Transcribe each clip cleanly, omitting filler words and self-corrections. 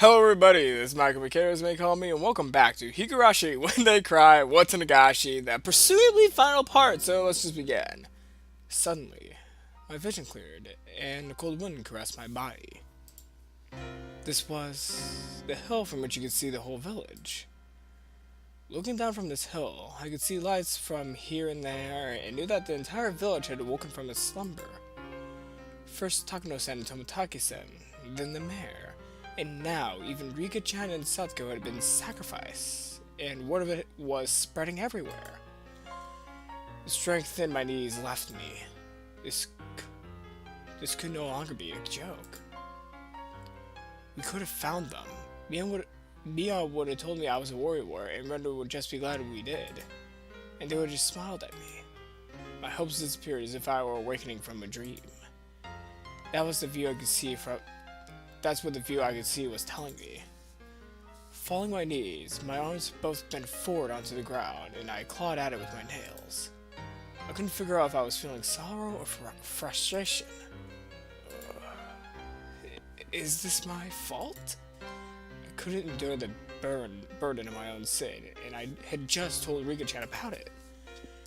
Hello everybody, this is Micaityl, as you may call me, and welcome back to Higurashi When They Cry, Watanagashi, the presumably final part, so let's just begin. Suddenly, my vision cleared, and a cold wind caressed my body. This was the hill from which you could see the whole village. Looking down from this hill, I could see lights from here and there, and knew that the entire village had awoken from its slumber. First Takano-san and Tomotaki-san, then the mayor. And now, even Rika-chan and Satoko had been sacrificed, and word of it was spreading everywhere. The strength in my knees left me. This could no longer be a joke. We could have found them. Mia would have told me I was a warrior, and Renda would just be glad we did. And they would have just smiled at me. My hopes disappeared as if I were awakening from a dream. That was the view I could see from... That's what the view I could see was telling me. Falling my knees, my arms both bent forward onto the ground, and I clawed at it with my nails. I couldn't figure out if I was feeling sorrow or frustration. Is this my fault? I couldn't endure the burden of my own sin, and I had just told Rika-chan about it.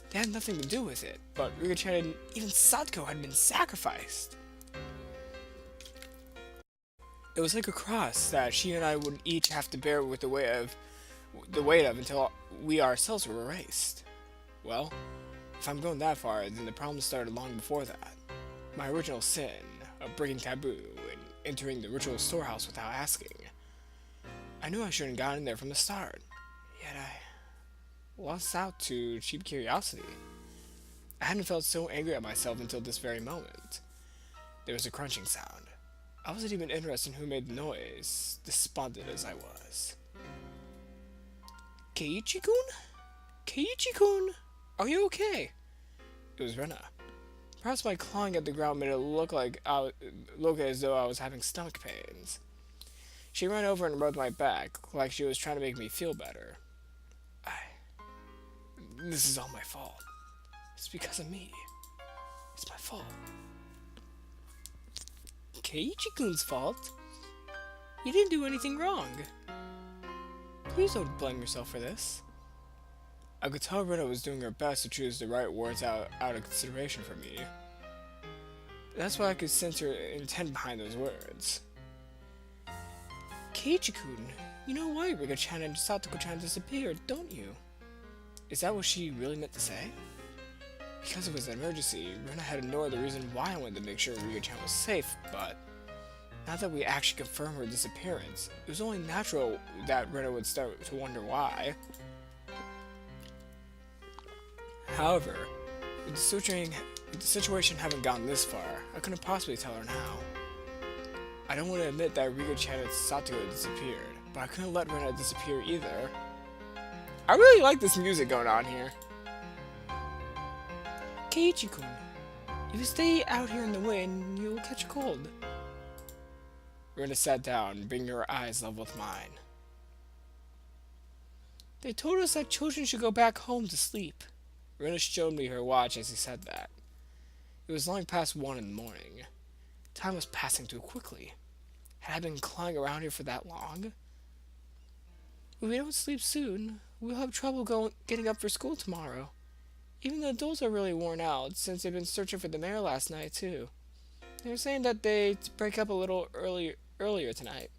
They had nothing to do with it, but Rika-chan and even Satoko had been sacrificed. It was like a cross that she and I would each have to bear with the weight of until we ourselves were erased. Well, if I'm going that far, then the problem started long before that. My original sin of breaking taboo and entering the ritual storehouse without asking. I knew I shouldn't have gotten there from the start, yet I lost out to cheap curiosity. I hadn't felt so angry at myself until this very moment. There was a crunching sound. I wasn't even interested in who made the noise, despondent as I was. Keiichi-kun? Keiichi-kun? Are you okay? It was Rena. Perhaps my clawing at the ground made it look as though I was having stomach pains. She ran over and rubbed my back, like she was trying to make me feel better. This is all my fault. It's because of me. It's my fault. Keiichi-kun's fault? You didn't do anything wrong. Please don't blame yourself for this. I could tell Rena was doing her best to choose the right words out of consideration for me. That's why I could sense her intent behind those words. Keiichi-kun, you know why Rika-chan and Satoko-chan disappeared, don't you? Is that what she really meant to say? Because it was an emergency, Rena had ignored the reason why I wanted to make sure Rika-chan was safe, but now that we actually confirmed her disappearance, it was only natural that Rena would start to wonder why. However, with the situation having gotten this far, I couldn't possibly tell her now. I don't want to admit that Rika-chan and Satoko had disappeared, but I couldn't let Rena disappear either. I really like this music going on here. Keiichi-kun, if you stay out here in the wind, you'll catch a cold. Rena sat down, bringing her eyes level with mine. They told us that children should go back home to sleep. Rena showed me her watch as he said that. It was long past 1 in the morning. Time was passing too quickly. Had I been clawing around here for that long? If we don't sleep soon, we'll have trouble getting up for school tomorrow. Even the adults are really worn out, since they've been searching for the mayor last night, too. They were saying that they'd break up a little earlier tonight.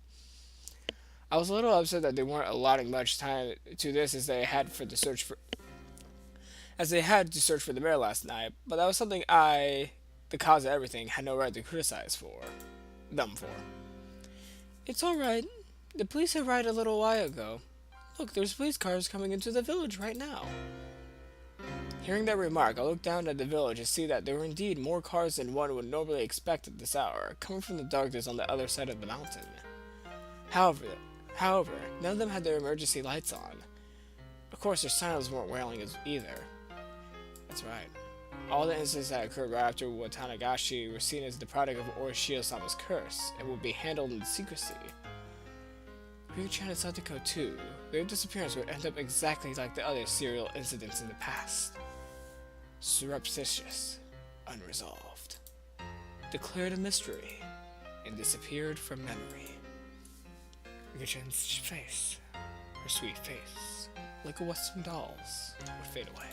I was a little upset that they weren't allotting much time to this as they had to search for the mayor last night, but that was something I, the cause of everything, had no right to criticize them for. It's alright. The police arrived a little while ago. Look, there's police cars coming into the village right now. Hearing that remark, I looked down at the village to see that there were indeed more cars than one would normally expect at this hour, coming from the darkness on the other side of the mountain. However, none of them had their emergency lights on. Of course, their sirens weren't wailing either. That's right. All the incidents that occurred right after Watanagashi were seen as the product of Orishio-sama's curse, and would be handled in secrecy. Rika-chan and Satoko too. Their disappearance would end up exactly like the other serial incidents in the past. Surreptitious, unresolved, declared a mystery, and disappeared from memory. Rika-chan's face, her sweet face, like a Western doll's, would fade away.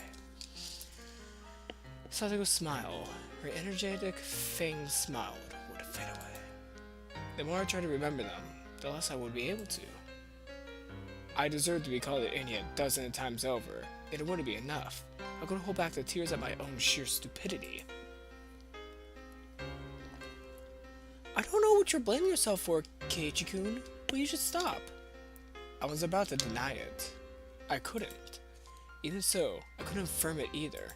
Satoko's smile, her energetic, fanged smile would fade away. The more I tried to remember them, the less I would be able to. I deserved to be called an idiot dozens of times over, yet it wouldn't be enough. I couldn't hold back the tears at my own sheer stupidity. I don't know what you're blaming yourself for, Keiichi-kun, but you should stop. I was about to deny it. I couldn't. Even so, I couldn't affirm it either.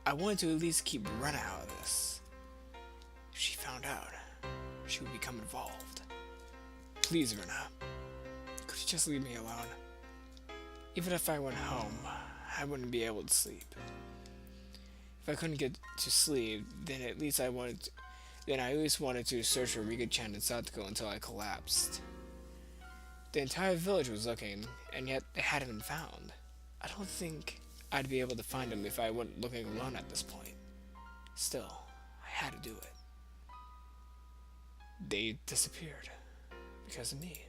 I wanted to at least keep Rena out of this. If she found out, she would become involved. Please, Rena. Could you just leave me alone? Even if I went home, I wouldn't be able to sleep. If I couldn't get to sleep, then at least I at least wanted to search for Rika-chan and Satoko until I collapsed. The entire village was looking, and yet they hadn't been found. I don't think I'd be able to find them if I went looking alone at this point. Still, I had to do it. They disappeared because of me.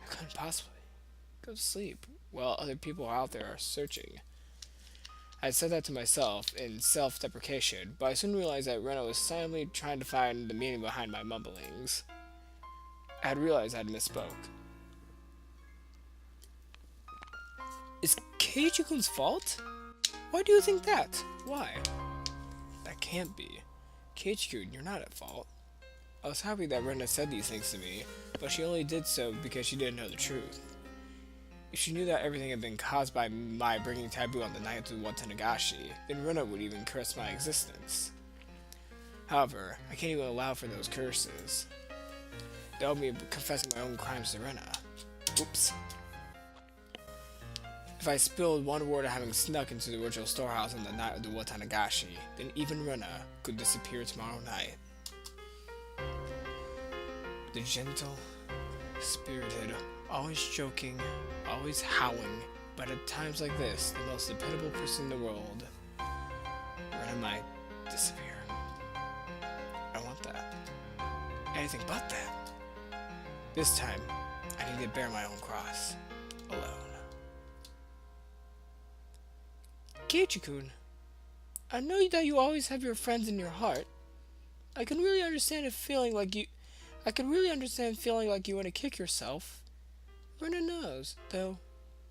I couldn't possibly go to sleep while other people out there are searching. I said that to myself in self-deprecation, but I soon realized that Rena was silently trying to find the meaning behind my mumblings. I had realized I had misspoke. Is Keiichi-kun's fault? Why do you think that? Why? That can't be. Keiichi-kun, you're not at fault. I was happy that Rena said these things to me, but she only did so because she didn't know the truth. If she knew that everything had been caused by my bringing taboo on the night of Watanagashi, then Rena would even curse my existence. However, I can't even allow for those curses. That would be confessing my own crimes to Rena. Oops. If I spilled one word of having snuck into the original storehouse on the night of the Watanagashi, then even Rena could disappear tomorrow night. The gentle, spirited, always joking, always howling, but at times like this, the most dependable person in the world, Rena might disappear. I want that. Anything but that. This time, I need to bear my own cross, alone. Keiichi-kun, I know that you always have your friends in your heart. I can really understand feeling like you want to kick yourself. Rena knows, though,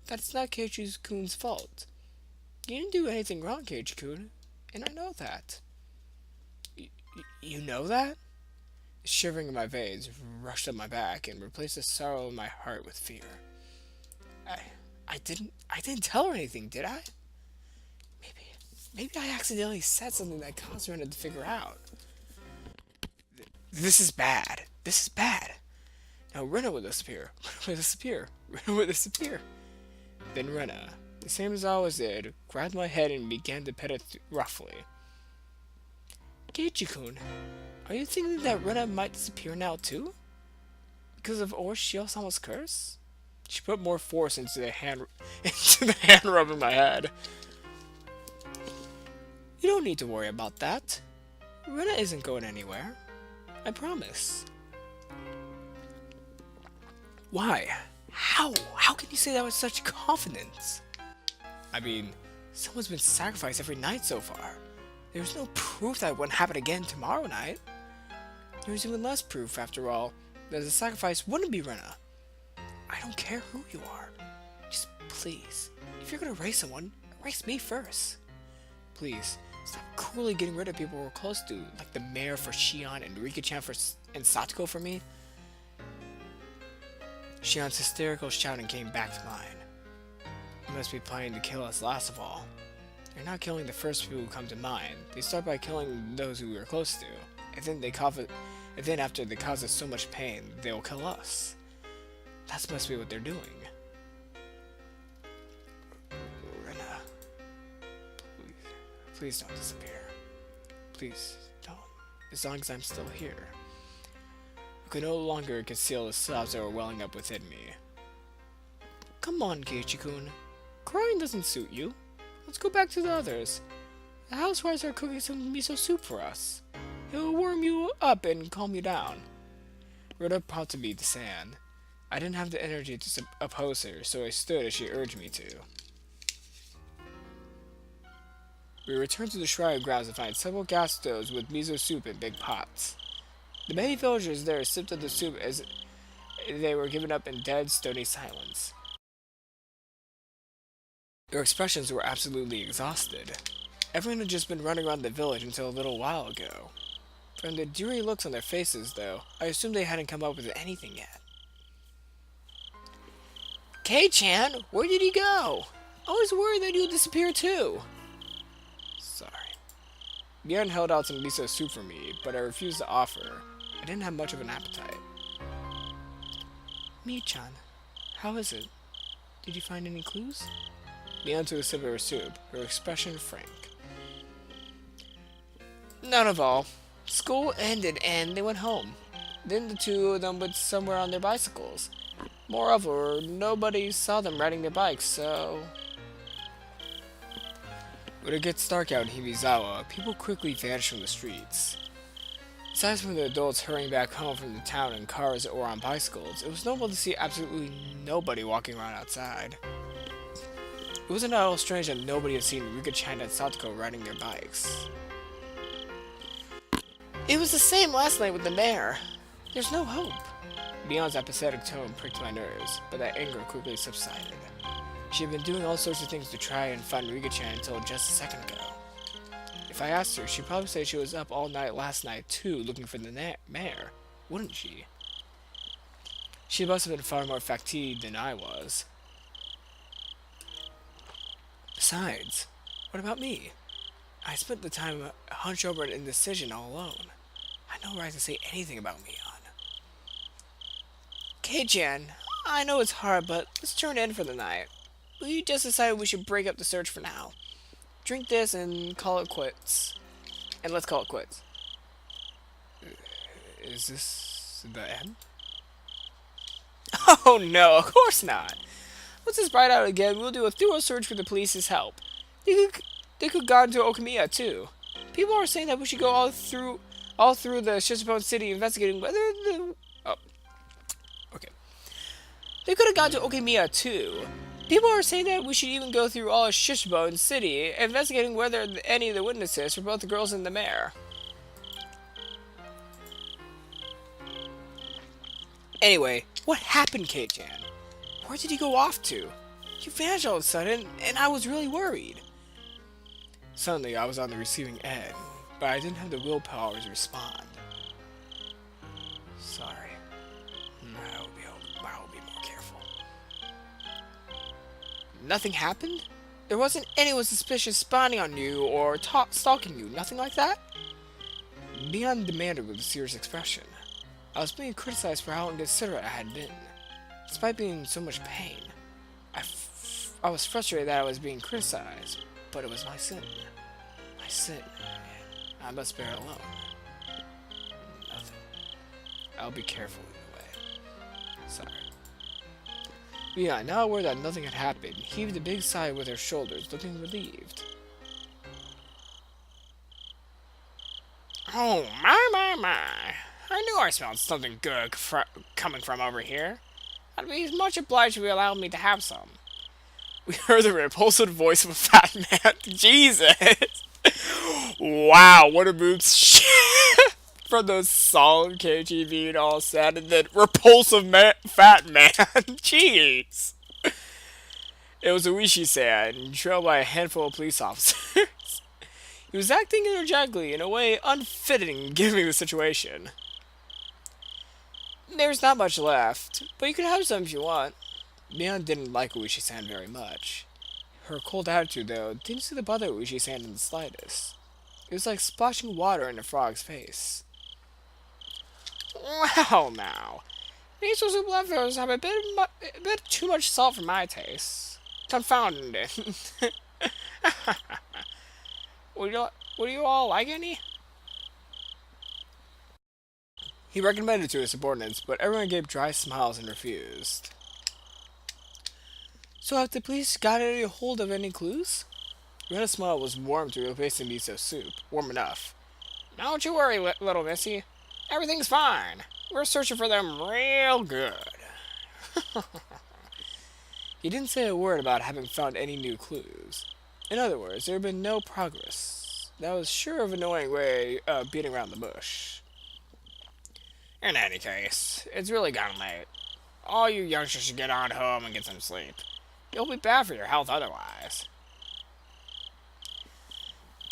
that it's not Keiichi-kun's fault. You didn't do anything wrong, Keiichi-kun, and I know that. You know that? Shivering in my veins rushed up my back and replaced the sorrow in my heart with fear. I didn't tell her anything, did I? Maybe I accidentally said something that caused Rena to figure out. This is bad. This is bad. Now Rena would disappear. Rena would disappear. Then Rena, the same as I always did, grabbed my head and began to pet it roughly. Keiichi-kun, are you thinking that Rena might disappear now too? Because of Shio-sama's curse? She put more force into the hand rubbing my head. You don't need to worry about that. Rena isn't going anywhere. I promise. Why? How? How can you say that with such confidence? I mean, someone's been sacrificed every night so far. There's no proof that it wouldn't happen again tomorrow night. There's even less proof, after all, that the sacrifice wouldn't be Rena. I don't care who you are. Just please, if you're gonna race someone, race me first. Please, stop cruelly getting rid of people we're close to, like the mayor for Shion and Rika-chan and Satoko for me. Shion's hysterical shouting came back to mine. You must be planning to kill us last of all. You're not killing the first people who come to mind. They start by killing those who we are close to, and then after they cause us so much pain, they will kill us. That must be what they're doing. Rena, please don't disappear. Please don't. As long as I'm still here. I could no longer conceal the sobs that were welling up within me. Come on, Keiichi-kun. Crying doesn't suit you. Let's go back to the others. The housewives are cooking some miso soup for us. It will warm you up and calm you down. Rhoda prompted me to stand. I didn't have the energy to oppose her, so I stood as she urged me to. We returned to the shrine grounds to find several gas stoves with miso soup in big pots. The many villagers there sipped of the soup as they were given up in dead, stony silence. Their expressions were absolutely exhausted. Everyone had just been running around the village until a little while ago. From the dreary looks on their faces, though, I assumed they hadn't come up with anything yet. Kei-chan, where did you go? I was worried that you'd disappear too. Sorry. Bjorn held out some miso soup for me, but I refused to offer. I didn't have much of an appetite. Mi-chan, how is it? Did you find any clues? Bjorn took a sip of her soup, her expression frank. None of all. School ended and they went home. Then the two of them went somewhere on their bicycles. Moreover, nobody saw them riding their bikes, so... When it gets dark out in Hibizawa, people quickly vanish from the streets. Aside from the adults hurrying back home from the town in cars or on bicycles, it was normal to see absolutely nobody walking around outside. It wasn't at all strange that nobody had seen Rika-chan and Satoko riding their bikes. It was the same last night with the mayor. There's no hope. Beyond's apathetic tone pricked my nerves, but that anger quickly subsided. She had been doing all sorts of things to try and find Rika-chan until just a second ago. If I asked her, she'd probably say she was up all night last night too, looking for the mayor, wouldn't she? She must have been far more fatigued than I was. Besides, what about me? I spent the time hunched over an indecision all alone. I had no right to say anything about Mion. Kei-chan, I know it's hard, but let's turn in for the night. We just decided we should break up the search for now. Drink this and call it quits. And let's call it quits. Is this the end? Oh no, of course not. Once it's bright out again, we'll do a thorough search with the police's help. They could go into Okamiya too. People are saying that we should go all through the Shishibone city investigating whether the... Oh. Okay. They could have gone to Okamiya too. People are saying that we should even go through all of Shishibone city, investigating whether any of the witnesses were both the girls and the mayor. Anyway, what happened, Kei-chan? Where did he go off to? You vanished all of a sudden, and I was really worried. Suddenly, I was on the receiving end, but I didn't have the willpower to respond. Sorry. I will be more careful. Nothing happened? There wasn't anyone suspicious spying on you or stalking you, nothing like that? Mion demanded with a serious expression. I was being criticized for how inconsiderate I had been. Despite being in so much pain, I was frustrated that I was being criticized, but it was my sin. My sin. I must bear it alone. Nothing. I'll be careful either way. Sorry. Mion, now aware that nothing had happened, heaved a big sigh with her shoulders, looking relieved. Oh, my. I knew I smelled something good coming from over here. I'd be much obliged if you allowed me to have some. We heard the repulsive voice of a fat man. Jesus! Wow, what a mood shift from those solid KG being all sad and then repulsive fat man. Jeez! It was a Wishi-san, trailed by a handful of police officers. He was acting energetically in a way unfitting given the situation. There's not much left, but you can have some if you want. Mion didn't like Uishi-san very much. Her cold attitude, though, didn't seem to bother Uishi-san in the slightest. It was like splashing water in a frog's face. Well, now. These soup leftovers have a bit too much salt for my taste. Confounded it. Would you all like any? He recommended to his subordinates, but everyone gave dry smiles and refused. So have the police got any hold of any clues? Rena's smile was warm to replace the miso soup. Warm enough. Don't you worry, little missy. Everything's fine. We're searching for them real good. He didn't say a word about having found any new clues. In other words, there had been no progress. That was sure of an annoying way of beating around the bush. In any case, it's really gotten late. All you youngsters should get on home and get some sleep. You'll be bad for your health otherwise.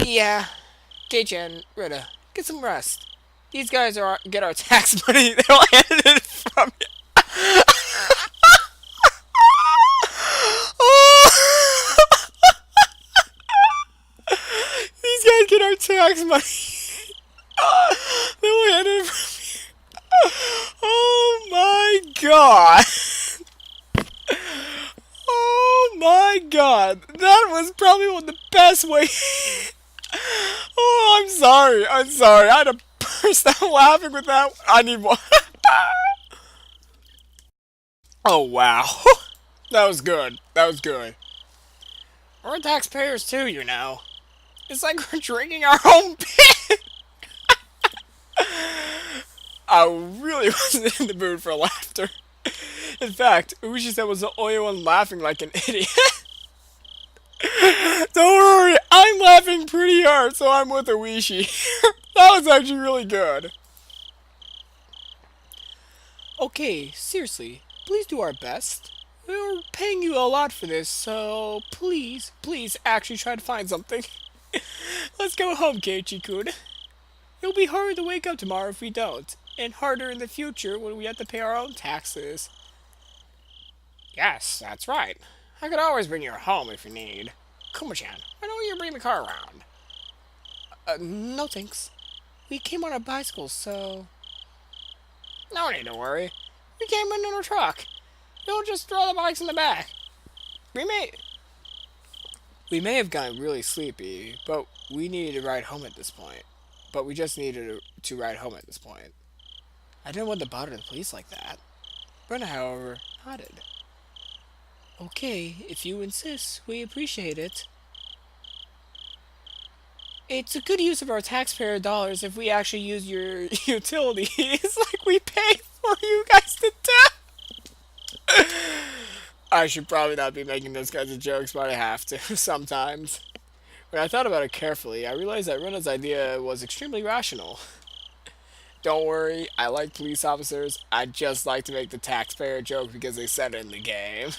Yeah, Kei-chan, Rita, get some rest. These guys are get our tax money. They'll hand it from you. These guys get our tax money. They'll hand it from you. Oh my god. Oh my god. That was probably one of the best ways. Oh, I'm sorry. I'm sorry. I had to burst out laughing with that. I need one. Oh, wow. That was good. That was good. We're taxpayers too, you know. It's like we're drinking our own piss. I really wasn't in the mood for laughter. In fact, Uchi-san was the only one laughing like an idiot. Don't worry, I'm laughing pretty hard, so I'm with Uishi. That was actually really good. Okay, seriously, please do our best. We're paying you a lot for this, so please, please actually try to find something. Let's go home, Keiichi-kun. It'll be harder to wake up tomorrow if we don't, and harder in the future when we have to pay our own taxes. Yes, that's right. I could always bring you home if you need. Kuma-chan, why don't you bring the car around? No thanks. We came on a bicycle, so... No need to worry. We came in a truck. You'll just throw the bikes in the back. We may have gotten really sleepy, but we needed to ride home at this point. But we just needed to ride home at this point. I didn't want to bother the police like that. Brenda, however, nodded. Okay, if you insist, we appreciate it. It's a good use of our taxpayer dollars if we actually use your utilities like we pay for you guys to do. I should probably not be making those kinds of jokes, but I have to sometimes. When I thought about it carefully, I realized that Rena's idea was extremely rational. Don't worry, I like police officers. I just like to make the taxpayer joke because they said it in the game.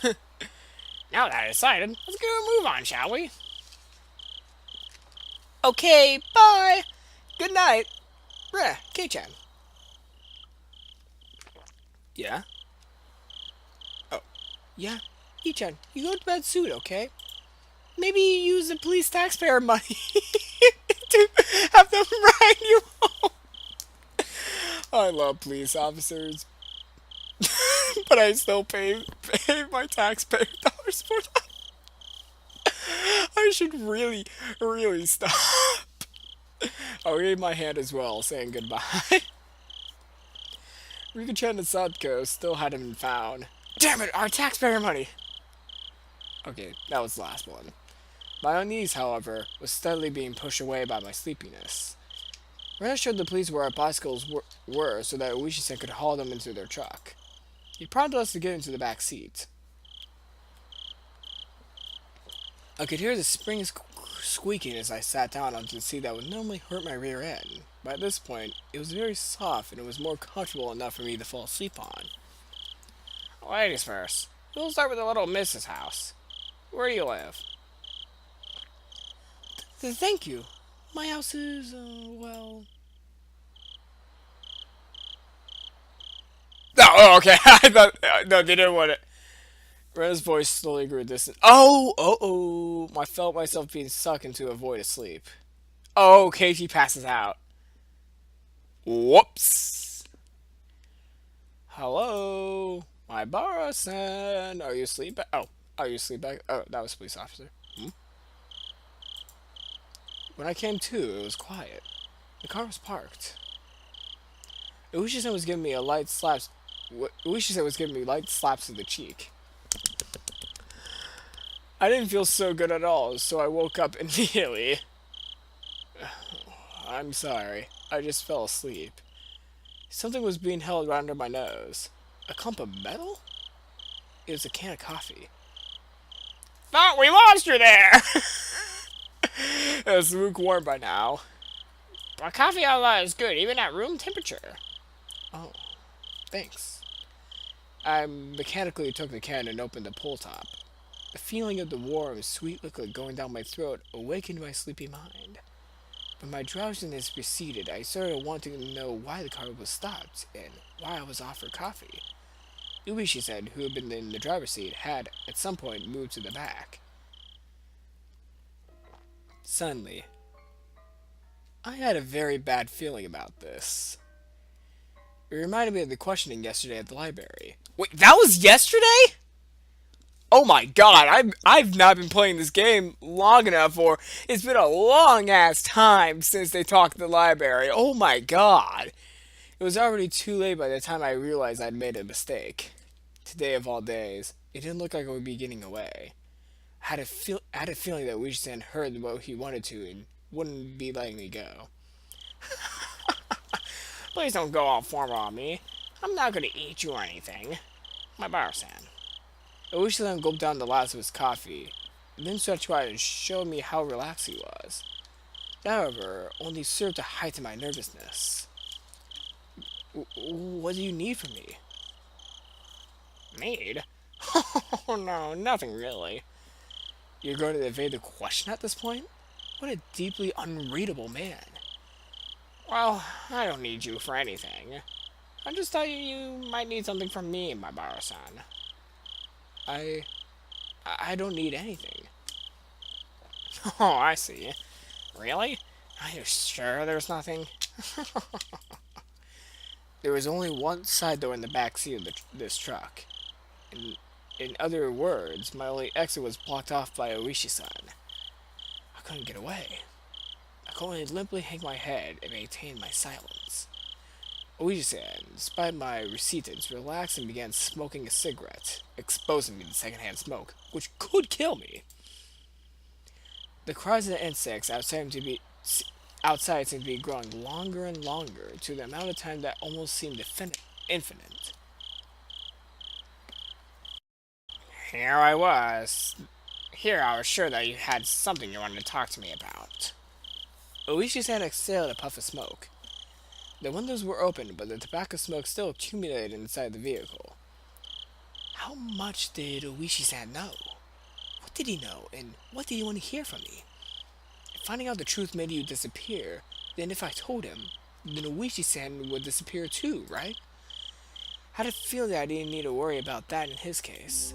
Now that I decided, let's go move on, shall we? Okay, bye! Good night! Rena, Kei-chan. Yeah? Oh, yeah? Kei-chan, you go to bed soon, okay? Maybe use the police taxpayer money to have them ride you home. I love police officers. But I still pay my taxpayer dollars for them. I should really, really stop. I'll wave my hand as well, saying goodbye. Rika-chan and Sadko still hadn't been found. Damn it, our taxpayer money! Okay, that was the last one. My unease, however, was steadily being pushed away by my sleepiness. Rena showed the police where our bicycles were so that Uishi-san could haul them into their truck. He prompted us to get into the back seat. I could hear the springs squeaking as I sat down onto the seat that would normally hurt my rear end. But at this point, it was very soft and it was more comfortable enough for me to fall asleep on. Ladies first. We'll start with the little Mrs. house. Where do you live? Thank you. My house is, well... Oh, okay. I thought... No, they didn't want it. Rena's voice slowly grew distant. Oh! I felt myself being sucked into a void of sleep. Oh, Keiichi passes out. Whoops. Hello? My Bara-san. Are you asleep? Oh, are you asleep back? Oh, that was a police officer. When I came to, it was quiet. The car was parked. Uishi-san was giving me light slaps to the cheek. I didn't feel so good at all, so I woke up immediately. I'm sorry. I just fell asleep. Something was being held right under my nose. A clump of metal? It was a can of coffee. Thought we lost you there! It was lukewarm by now. But coffee Allah is good, even at room temperature. Oh, thanks. I mechanically took the can and opened the pull top. The feeling of the warm, sweet liquid going down my throat awakened my sleepy mind. When my drowsiness receded, I started wanting to know why the car was stopped and why I was offered coffee. Ubi, she said, who had been in the driver's seat, had, at some point, moved to the back. Suddenly, I had a very bad feeling about this. It reminded me of the questioning yesterday at the library. Wait, that was yesterday? Oh my god, I've not been playing this game long enough, or it's been a long ass time since they talked at the library. Oh my god. It was already too late by the time I realized I'd made a mistake. Today of all days, it didn't look like I would be getting away. I had a feeling that Wishisan heard what he wanted to and wouldn't be letting me go. Please don't go all formal on me. I'm not gonna eat you or anything. My bar-san. Wishisan gulped down the last of his coffee, and then stretched wide and showed me how relaxed he was. That, however, only served to heighten my nervousness. What do you need from me? Need? Oh no, nothing really. You're going to evade the question at this point? What a deeply unreadable man. Well, I don't need you for anything. I just thought you might need something from me, my Baro-san. I don't need anything. Oh, I see. Really? Are you sure there's nothing? There was only one side door in the back seat of this truck. In other words, my only exit was blocked off by Oishi-san. I couldn't get away. I could only limply hang my head and maintain my silence. Oishi-san, despite my resistance, relaxed and began smoking a cigarette, exposing me to secondhand smoke, which could kill me. The cries of the insects outside seemed to be growing longer and longer to the amount of time that almost seemed infinite. Here I was sure that you had something you wanted to talk to me about. Oishi-san exhaled a puff of smoke. The windows were open, but the tobacco smoke still accumulated inside the vehicle. How much did Oishi-san know? What did he know, and what did he want to hear from me? If finding out the truth made you disappear, then if I told him, then Oishi-san would disappear too, right? I had a feeling that I didn't need to worry about that in his case.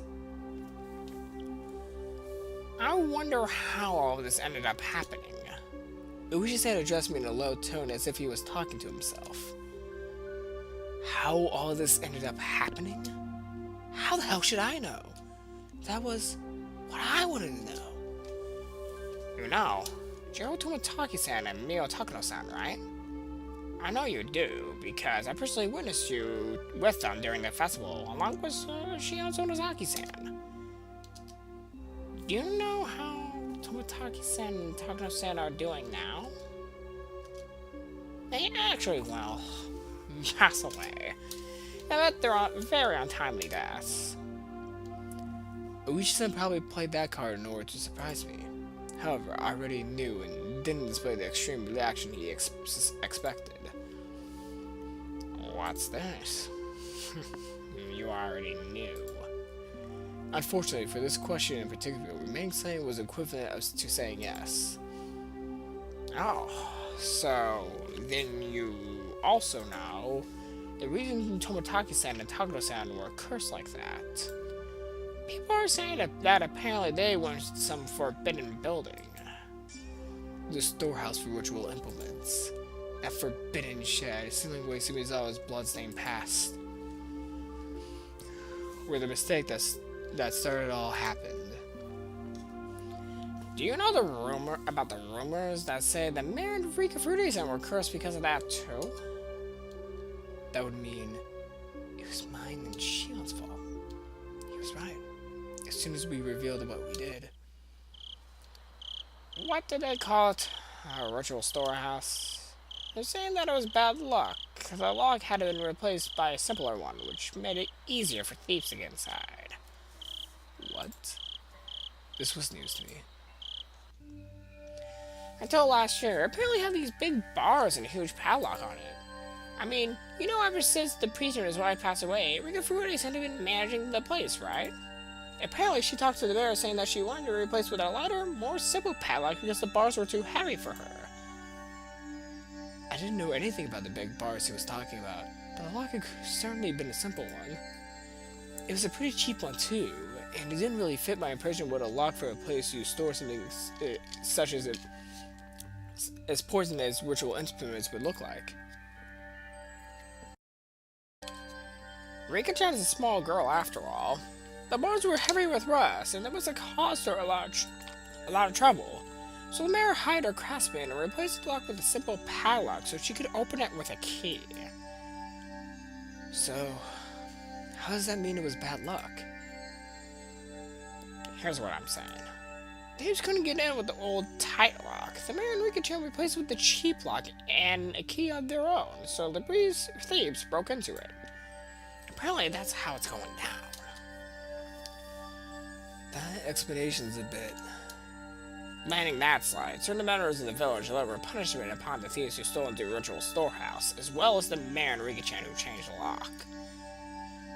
I wonder how all this ended up happening. Uchi-san addressed me in a low tone as if he was talking to himself. How all this ended up happening? How the hell should I know? That was what I wanted to know. You know, Jiro Tomotaki-san and Mio Takano-san, right? I know you do, because I personally witnessed you with them during the festival, along with Shion Sonozaki-san. Do you know how Tomotaki-san and Takano-san are doing now? They actually, well, pass away. I bet they're very untimely deaths. Uichi-san probably played that card in order to surprise me. However, I already knew and didn't display the extreme reaction he expected. What's this? You already knew. Unfortunately, for this question in particular, remaining silent was equivalent to saying yes. Oh, so then you also know the reason Tomotaki-san and Takano-san were cursed like that. People are saying that apparently they went to some forbidden building. The storehouse for ritual implements. That forbidden shed, sealing away Sumizawa's bloodstained past. Where the mistake that started all happened. Do you know about the rumors that say that Mare and Rika Fruity-san were cursed because of that too? That would mean it was mine and Shion's fault. He was right. As soon as we revealed what we did. What did they call it? A ritual storehouse? They're saying that it was bad luck. The log had been replaced by a simpler one, which made it easier for thieves to get inside. What? This was news to me. Until last year, apparently had these big bars and a huge padlock on it. I mean, ever since the priest and his wife passed away, Rika Furude's had been managing the place, right? Apparently, she talked to the mayor saying that she wanted to replace with a lighter, more simple padlock because the bars were too heavy for her. I didn't know anything about the big bars he was talking about, but the lock had certainly been a simple one. It was a pretty cheap one too, and it didn't really fit my impression of what a lock for a place you store something such as poison as ritual instruments would look like. Rika-chan is a small girl after all. The bars were heavy with rust, and that must have caused her a lot of trouble. So the mayor hired a craftsman and replaced the lock with a simple padlock so she could open it with a key. So, how does that mean it was bad luck? Here's what I'm saying. They just couldn't get in with the old tight lock. The mayor and Rika-chan replaced it with the cheap lock and a key of their own, so the thieves broke into it. Apparently that's how it's going down. That explanation's a bit... Landing that slide, certain members of the village deliver punishment upon the thieves who stole into the ritual storehouse, as well as the mayor and Rika-chan who changed the lock.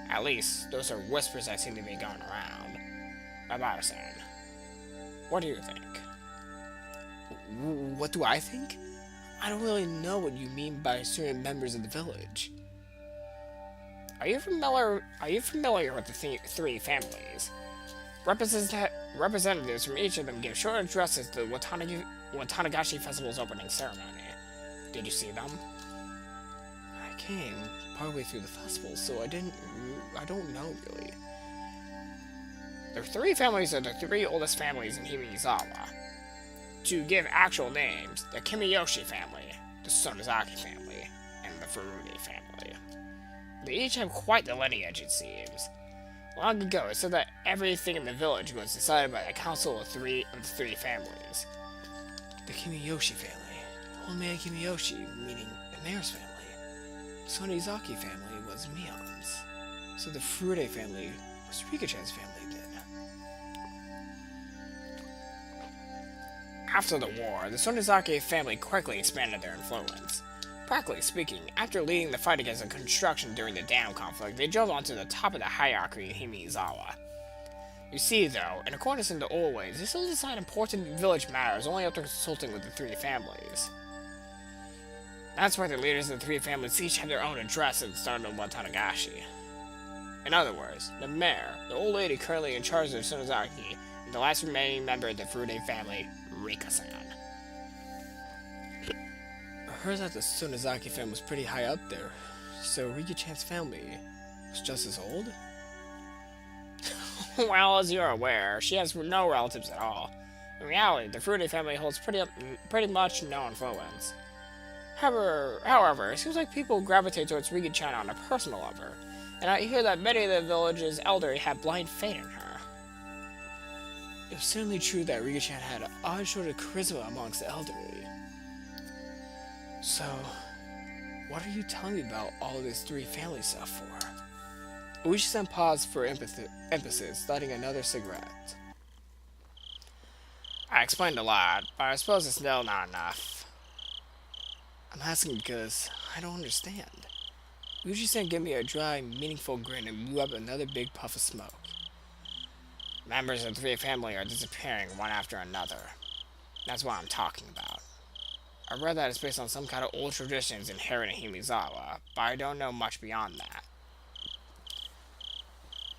At least, those are whispers that seem to be going around. About saying. What do you think? What do I think? I don't really know what you mean by certain members of the village. Are you familiar with the three families? Representatives from each of them give short addresses to the Watanagashi Festival's opening ceremony. Did you see them? I came partway through the festival, so I don't know really. The three families are the three oldest families in Himizawa. To give actual names, the Kimiyoshi family, the Sonozaki family, and the Furude family. They each have quite the lineage, it seems. Long ago, it said that everything in the village was decided by the council of the three families. The Kimiyoshi family. Old man Kimiyoshi, meaning the mayor's family. The Sonozaki family was Mion's. So the Furude family was Rika-chan's family then. After the war, the Sonozaki family quickly expanded their influence. Practically speaking, after leading the fight against the construction during the dam conflict, they drove onto the top of the hierarchy in Himizawa. You see, though, in accordance to the old ways, they still decide important village matters only after consulting with the three families. That's why the leaders of the three families each have their own address at the start of Watanagashi. In other words, the mayor, the old lady currently in charge of Sonozaki, and the last remaining member of the Furude family, Rika-san. I heard that the Sonozaki family was pretty high up there, so Rika-chan's family was just as old? Well, as you're aware, she has no relatives at all. In reality, the Furude family holds pretty much no influence. However, it seems like people gravitate towards Rika-chan on a personal level, and I hear that many of the village's elderly have blind faith in her. It was certainly true that Rika-chan had an odd sort of charisma amongst the elderly. So, what are you telling me about all of this three family stuff for? Uishi-san paused for emphasis, lighting another cigarette. I explained a lot, but I suppose it's still not enough. I'm asking because I don't understand. Uishi-san gave me a dry, meaningful grin and blew up another big puff of smoke. Members of the three family are disappearing one after another. That's what I'm talking about. I read that it's based on some kind of old traditions inherent in Himizawa, but I don't know much beyond that.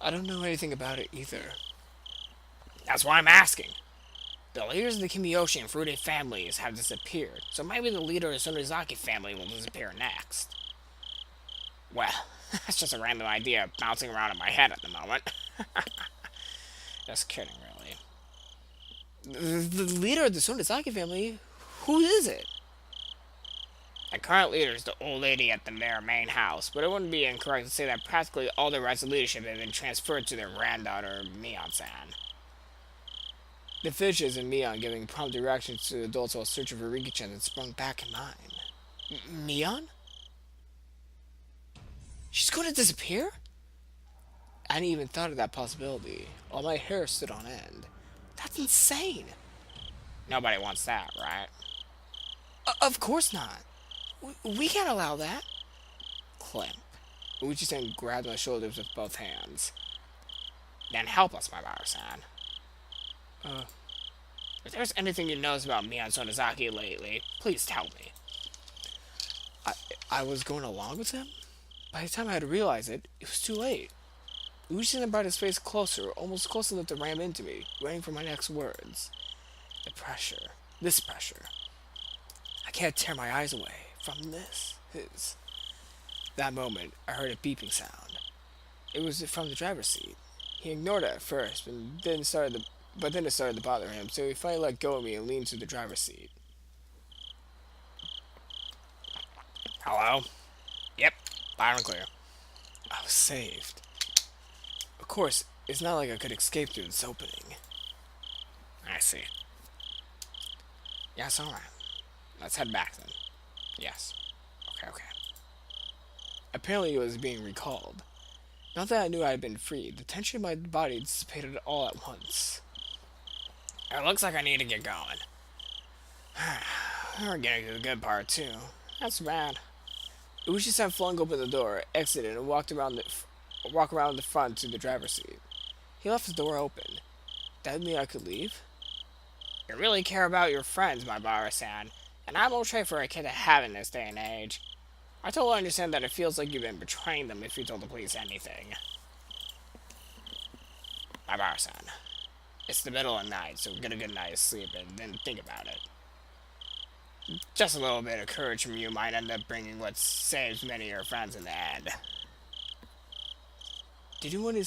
I don't know anything about it either. That's why I'm asking. The leaders of the Kimiyoshi and Furude families have disappeared, so maybe the leader of the Sonozaki family will disappear next. Well, that's just a random idea bouncing around in my head at the moment. Just kidding, really. The leader of the Sonozaki family? Who is it? The current leader is the old lady at the main house, but it wouldn't be incorrect to say that practically all the rights of leadership have been transferred to their granddaughter, Mion-san. The fishes and Mion giving prompt directions to the adults while searching for Rika-chan had sprung back in mind. Mion? She's going to disappear? I hadn't even thought of that possibility. All my hair stood on end. That's insane. Nobody wants that, right? Of course not. We can't allow that. Climp. Uchi-san grabbed my shoulders with both hands. Then help us, my Bauer-san. Uh, If there's anything you knows about me and Sonozaki lately, please tell me. I, I was going along with him? By the time I had realized it, it was too late. Uchi-san brought his face closer, almost close enough to ram into me, waiting for my next words. The pressure. This pressure. I can't tear my eyes away from this. His. That moment, I heard a beeping sound. It was from the driver's seat. He ignored it at first, but then it started to bother him, so he finally let go of me and leaned to the driver's seat. Hello? Yep, loud and clear. I was saved. Of course, it's not like I could escape through this opening. I see. Yes, alright. Let's head back then. Yes. Okay. Apparently, it was being recalled. Not that I knew I had been freed, the tension in my body dissipated all at once. It looks like I need to get going. We're getting to the good part, too. That's bad. Uchi-san flung open the door, exited, and walked around the front to the driver's seat. He left the door open. That mean I could leave? You really care about your friends, my Bauer-san, and I'm okay for a kid to have in this day and age. I totally understand that it feels like you've been betraying them if you told the police anything. My Bauer-san, it's the middle of the night, so get a good night's sleep and then think about it. Just a little bit of courage from you might end up bringing what saves many of your friends in the end. Did you want to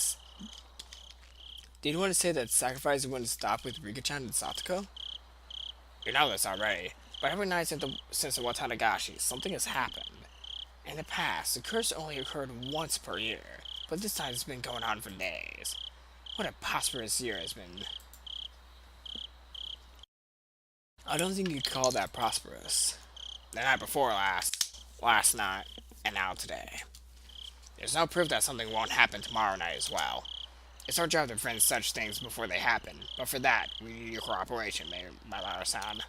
say that sacrifice wouldn't stop with Rika-chan and Satoko? You know this already, but every night since the Watanagashi, something has happened. In the past, the curse only occurred once per year, but this time it's been going on for days. What a prosperous year has been. I don't think you'd call that prosperous. The night before last night, and now today. There's no proof that something won't happen tomorrow night as well. It's our job to prevent such things before they happen, but for that, we need your cooperation, my Bauer-san.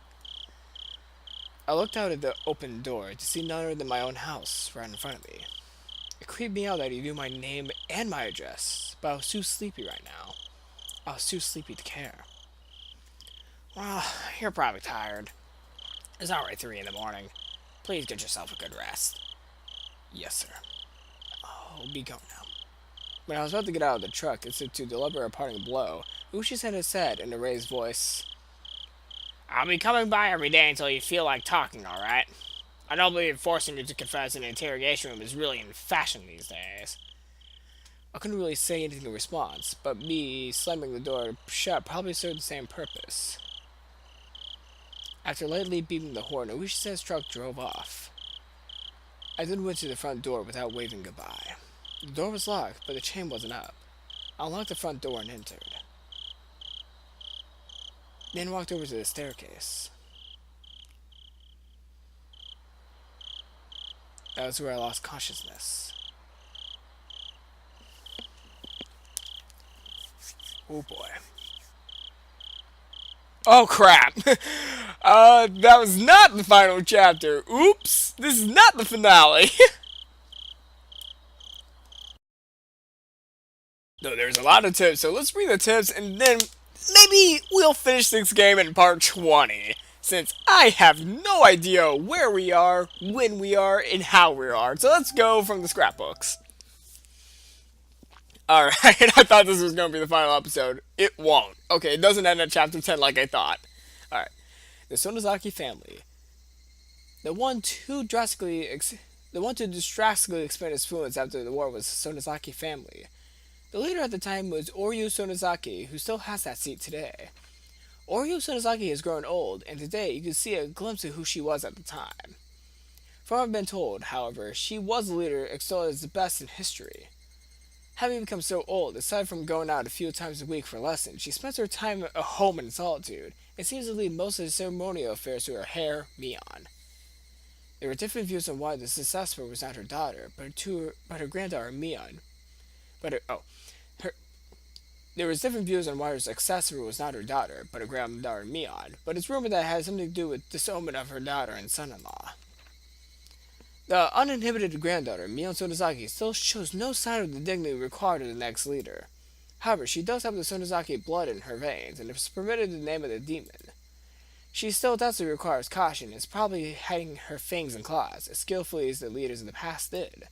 I looked out at the open door to see none other than my own house right in front of me. It creeped me out that he knew my name and my address, but I was too sleepy right now. I was too sleepy to care. Well, you're probably tired. It's already 3 in the morning. Please get yourself a good rest. Yes, sir. I'll be going now. When I was about to get out of the truck as if to deliver a parting blow, Uchi-san said in a raised voice, I'll be coming by every day until you feel like talking, alright? I don't believe forcing you to confess in an interrogation room is really in fashion these days. I couldn't really say anything in response, but me slamming the door shut probably served the same purpose. After lightly beeping the horn, Uchi-san's truck drove off. I then went to the front door without waving goodbye. The door was locked, but the chain wasn't up. I unlocked the front door and entered. Then walked over to the staircase. That was where I lost consciousness. Oh boy. Oh crap! That was not the final chapter. Oops! This is not the finale! No, there's a lot of tips, so let's read the tips and then maybe we'll finish this game in part 20. Since I have no idea where we are, when we are, and how we are. So let's go from the scrapbooks. Alright, I thought this was going to be the final episode. It won't. Okay, it doesn't end at chapter 10 like I thought. Alright. The Sonozaki family. The one to drastically expand its influence after the war was the Sonozaki family. The leader at the time was Oryu Sonozaki, who still has that seat today. Oryu Sonozaki has grown old, and today you can see a glimpse of who she was at the time. From what I've been told, however, she was the leader extolled as the best in history. Having become so old, aside from going out a few times a week for lessons, she spends her time at home in solitude, and seems to leave most of the ceremonial affairs to her heir, Mion. There were different views on why the successor was not her daughter, but her granddaughter, Mion. There was different views on why her successor was not her daughter, but her granddaughter Mion, but it's rumored that it had something to do with disownment of her daughter and son-in-law. The uninhibited granddaughter, Mion Sonozaki, still shows no sign of the dignity required of the next leader. However, she does have the Sonozaki blood in her veins, and is permitted to name of the demon. She still doubly requires caution, and is probably hiding her fangs and claws, as skillfully as the leaders in the past did.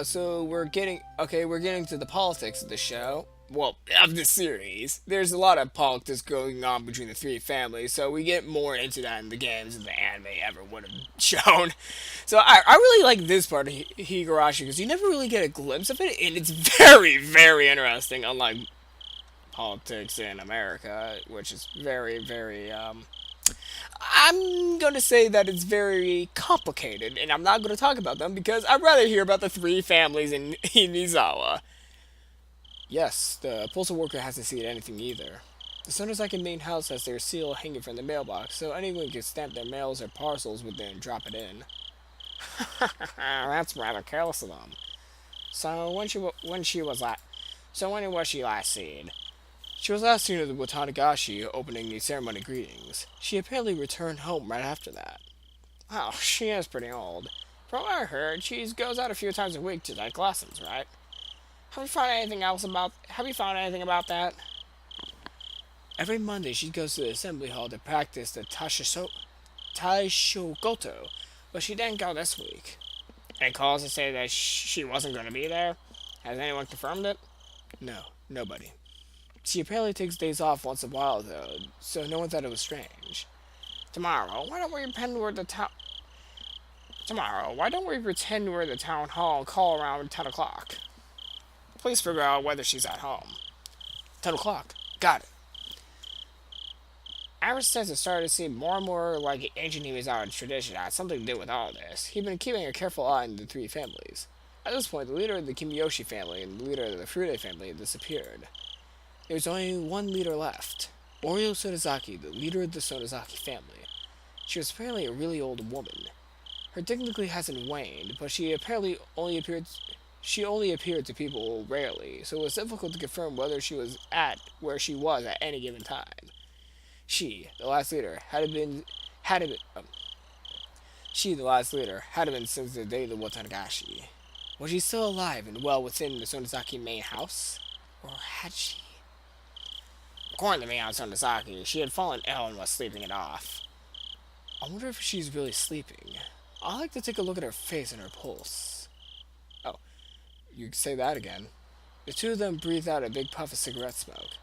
So we're getting to the politics of the show. Well, of the series. There's a lot of politics going on between the three families, so we get more into that in the games than the anime ever would have shown. So I really like this part of Higurashi because you never really get a glimpse of it, and it's very, very interesting, unlike politics in America, which is very, very, I'm going to say that it's very complicated, and I'm not going to talk about them because I'd rather hear about the three families in Inizawa. Yes, the postal worker hasn't seen anything either. The Sonozaki main house has their seal hanging from the mailbox, so anyone can stamp their mails or parcels with it and drop it in. That's rather careless of them. So when was she last seen? She was last seen at the Watanagashi opening the ceremony greetings. She apparently returned home right after that. Oh, she is pretty old. From what I heard, she goes out a few times a week to take lessons, right? Have you found anything about that? Every Monday she goes to the assembly hall to practice the Taishogoto, but she didn't go this week. Any calls to say that she wasn't going to be there? Has anyone confirmed it? No, nobody. She apparently takes days off once in a while, though, so no one thought it was strange. Tomorrow, why don't we pretend we're at the town hall and call around 10 o'clock? Please figure out whether she's at home. 10 o'clock. Got it. Ever since it started to seem more and more like ancient Himizawa tradition had something to do with all this, he'd been keeping a careful eye on the three families. At this point, the leader of the Kimiyoshi family and the leader of the Furude family had disappeared. There was only one leader left, Oryo Sonozaki, the leader of the Sonozaki family. She was apparently a really old woman. Her dignity hasn't waned, but she only appeared to people rarely, so it was difficult to confirm whether she was at where she was at any given time. She, the last leader, had been since the day of the Watanagashi. Was she still alive and well within the Sonozaki main house? Or had she? According to me on Sonozaki, she had fallen ill and was sleeping it off. I wonder if she's really sleeping. I'd like to take a look at her face and her pulse. Oh, you say that again. The two of them breathed out a big puff of cigarette smoke.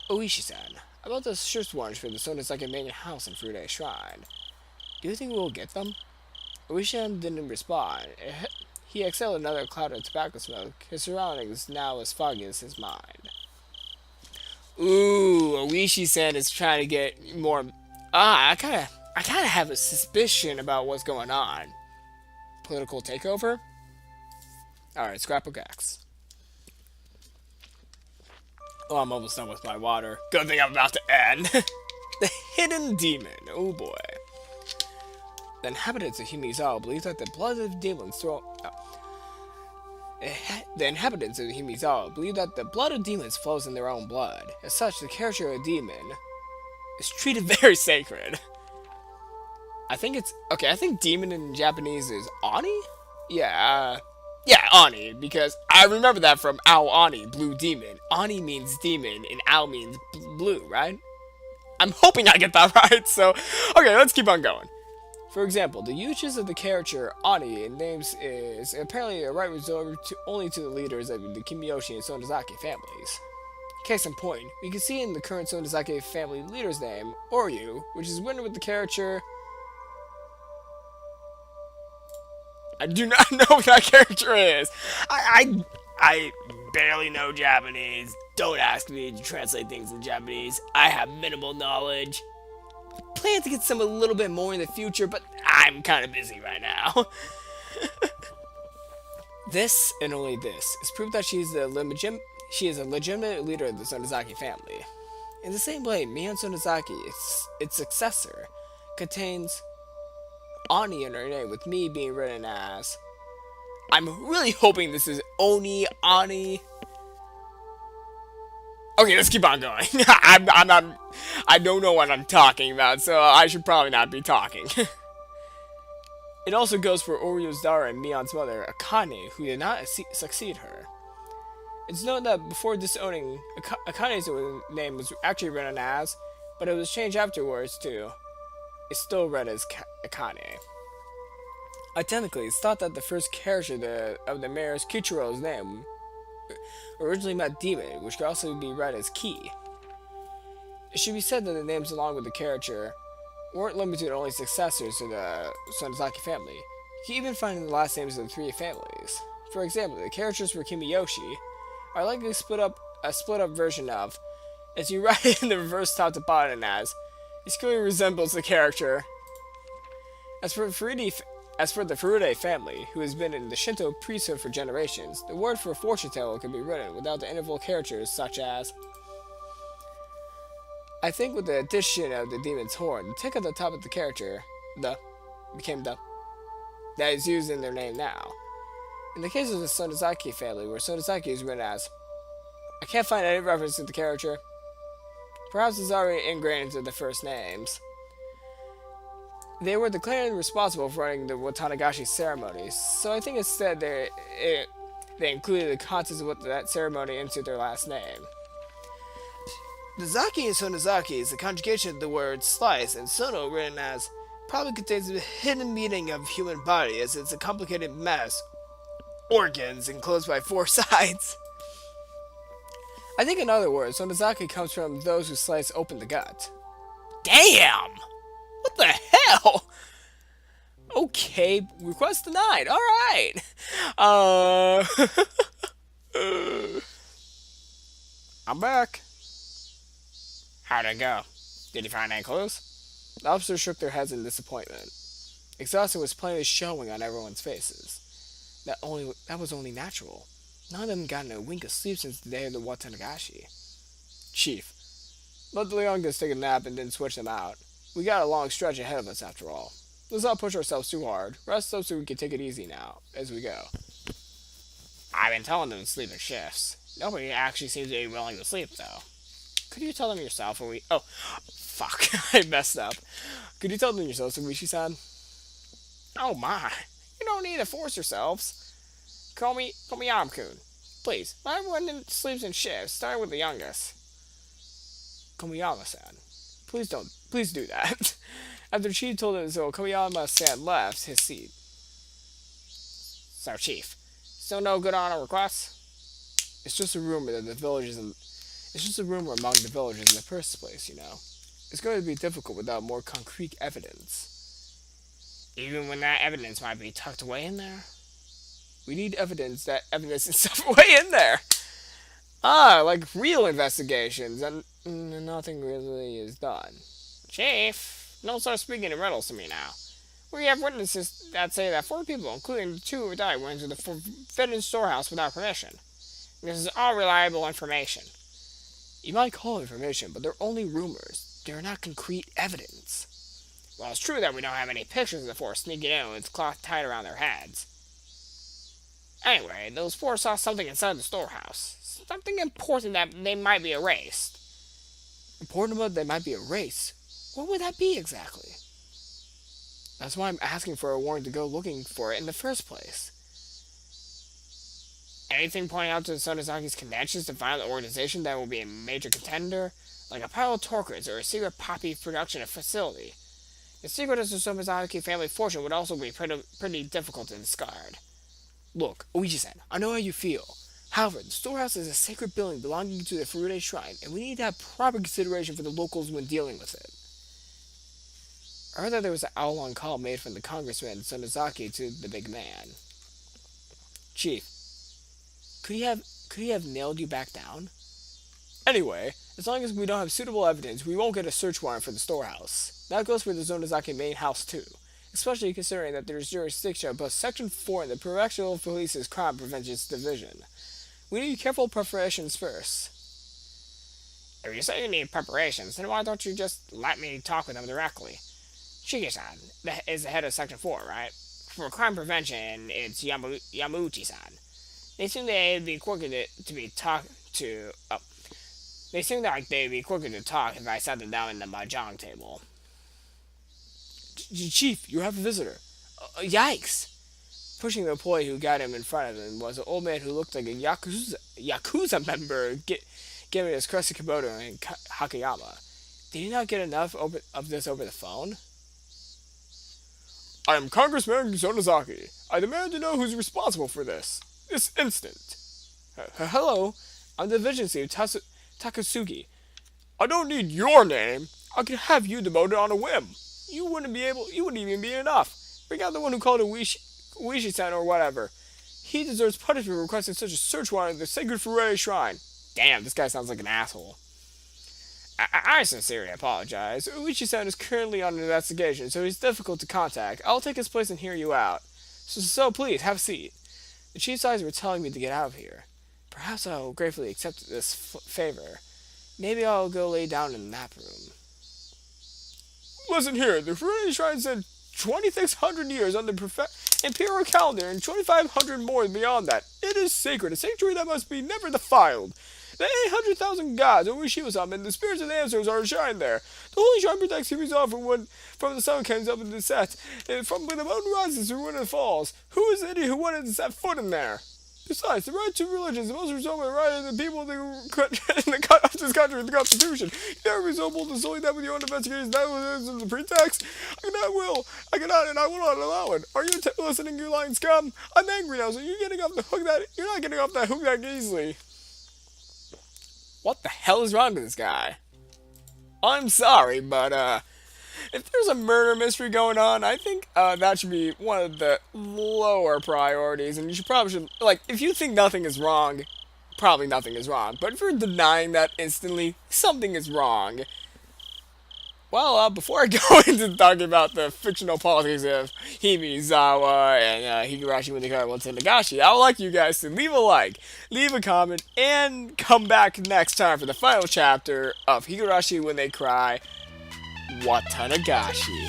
Oishi-san, about the search warrants for the Sonozaki main house and Furude Shrine. Do you think we'll get them? Oishi-san didn't respond. He exhaled another cloud of tobacco smoke, his surroundings now as foggy as his mind. Ooh, Oishi-san is trying to get more... I kind of have a suspicion about what's going on. Political takeover? Alright, scrapbook X. Oh, I'm almost done with my water. Good thing I'm about to end. The hidden demon. Oh boy. The inhabitants of Himizawa believe that the blood of demons The inhabitants of Himizawa believe that the blood of demons flows in their own blood. As such, the character of a demon is treated very sacred. I think demon in Japanese is Ani? Yeah, Ani, because I remember that from Ao Ani, blue demon. Ani means demon, and Ao means blue, right? I'm hoping I get that right, so... Okay, let's keep on going. For example, the usage of the character Ani in names is apparently a right reserved only to the leaders of the Kimiyoshi and Sonozaki families. Case in point, we can see in the current Sonozaki family leader's name, Oryu, which is written with the character... I do not know what that character is. I barely know Japanese. Don't ask me to translate things in Japanese. I have minimal knowledge. Plan to get some a little bit more in the future, but I'm kind of busy right now. This, and only this, is proof that she is a legitimate leader of the Sonozaki family. In the same way, Mion Sonozaki, its successor, contains Ani in her name, with me being written as I'm really hoping this is Oni, Ani. Okay, let's keep on going. I'm not. I don't know what I'm talking about, so I should probably not be talking. It also goes for Orio's daughter and Mion's mother, Akane, who did not succeed her. It's known that before disowning, Akane's name was actually written as, but it was changed afterwards to. It's still read as Akane. Technically, it's thought that the first character of the mayor's Kichiro's name originally meant demon, which could also be read as Ki. It should be said that the names along with the character weren't limited to only successors to the Sonozaki family. You can even find the last names of the three families. For example, the characters for Kimiyoshi are likely a split up version of, as you write it in the reverse top to bottom as, it clearly resembles the character. As for the Furude family, who has been in the Shinto priesthood for generations, the word for fortune teller can be written without the interval characters such as. I think with the addition of the demon's horn, the tick at the top of the character, the, became the, that is used in their name now. In the case of the Sonozaki family, where Sonozaki is written as, I can't find any reference to the character. Perhaps it's already ingrained into the first names. They were declared responsible for running the Watanagashi ceremonies, so I think instead they included the contents of that ceremony into their last name. The Zaki in Sonozaki is the conjugation of the word slice, and Sono, written as, probably contains a hidden meaning of human body, as it's a complicated mess. Organs enclosed by four sides. I think in other words, Sonozaki comes from those who slice open the gut. Damn! What the hell? Okay, request denied. Alright. I'm back. How'd it go? Did you find any clues? The officers shook their heads in disappointment. Exhaustion was plainly showing on everyone's faces. That was only natural. None of them gotten a wink of sleep since the day of the Watanagashi. Chief, let the youngest take a nap and then switch them out. We got a long stretch ahead of us after all. Let's not push ourselves too hard. Rest up so we can take it easy now, as we go. I've been telling them to sleep in shifts. Nobody actually seems to be willing to sleep, though. Could you tell them yourself when we... Oh, fuck. I messed up. Could you tell them yourself, Sumishi-san? Oh my. You don't need to force yourselves. Call me Yam-kun. Please, let everyone sleeps in shifts, starting with the youngest. Komiyama-san. Please do that. After Chief told him so, Komiyama-san left his seat. So, Chief, still no good on our requests? It's just a rumor that it's just a rumor among the villagers in the first place, you know. It's going to be difficult without more concrete evidence. Even when that evidence might be tucked away in there? We need evidence is stuff away in there. Like real investigations, and nothing really is done. Chief, don't start speaking in riddles to me now. We have witnesses that say that 4 people, including the 2 who died, went into the forbidden storehouse without permission. This is all reliable information. You might call it information, but they're only rumors. They're not concrete evidence. Well, it's true that we don't have any pictures of the 4 sneaking in with cloth tied around their heads. Anyway, those 4 saw something inside the storehouse. Something important that they might be erased. Important but they might be erased? What would that be exactly? That's why I'm asking for a warrant to go looking for it in the first place. Anything pointing out to Sonozaki's connections to find an organization that will be a major contender? Like a pile of torques or a secret poppy production facility. The secret of the Sonozaki family fortune would also be pretty difficult to discard. Look, Oichi-san, I know how you feel. However, the storehouse is a sacred building belonging to the Furude Shrine, and we need to have proper consideration for the locals when dealing with it. I heard that there was an hour-long call made from the congressman Sonozaki to the big man. Chief, could he have nailed you back down? Anyway, as long as we don't have suitable evidence, we won't get a search warrant for the storehouse. That goes for the Sonozaki main house too, especially considering that there's jurisdiction of both Section 4 and the Prefectural Police's Crime Prevention Division. We need careful preparations first. If you say you need preparations, then why don't you just let me talk with them directly? Shige-san is the head of Section 4, right? for crime prevention, it's Yamauchi-san. They seem they'd be quicker to be talked to. Oh, they seem like they'd be quicker to talk if I sat them down in the mahjong table. Chief, you have a visitor. Yikes! Pushing the employee who got him in front of him was an old man who looked like a Yakuza member giving his crusty kimono in Hakayama. Did he not get enough of this over the phone? I am Congressman Sonozaki. I demand to know who's responsible for this instant. Hello, I'm the Division Chief Takasugi. I don't need your name. I can have you demoted on a whim. You wouldn't even be enough. Bring out the one who called a Uishi-san or whatever. He deserves punishment for requesting such a search warrant at the Sacred Furei Shrine. Damn, this guy sounds like an asshole. I sincerely apologize. Uishi-san is currently on an investigation, so he's difficult to contact. I'll take his place and hear you out. So please, have a seat. The chief's eyes were telling me to get out of here. Perhaps I'll gratefully accept this favor. Maybe I'll go lay down in the nap room. Listen here, the Furei Shrine said 2,600 years on the imperial calendar and 2,500 more beyond that. It is sacred, a sanctuary that must be never defiled. The 800,000 gods of Ueshiba-sama and the spirits of the ancestors are enshrined there. The holy shrine protects Himizawa from the sun comes up and the set, and from when the moon rises to when it falls. Who is the idiot who wanted to set foot in there? Besides, the right to religion is the most resolving right of the people in this country, the Constitution. You never be so bold to sully that with your own investigations. That was the pretext. I cannot, and I will not allow it. Are you listening, you lying scum? I'm angry now, so you're not getting off that hook that easily. What the hell is wrong with this guy? I'm sorry, but if there's a murder mystery going on, I think that should be one of the lower priorities, and you should like, if you think nothing is wrong, probably nothing is wrong. But if you're denying that instantly, something is wrong. Well, before I go into talking about the fictional politics of Himizawa and Higurashi with the Watanagashi, I would like you guys to leave a like, leave a comment, and come back next time for the final chapter of Higurashi When They Cry, Watanagashi.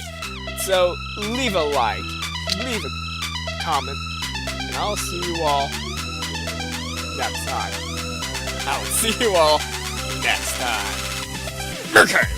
So, leave a like, leave a comment, and I'll see you all next time. Micaityl.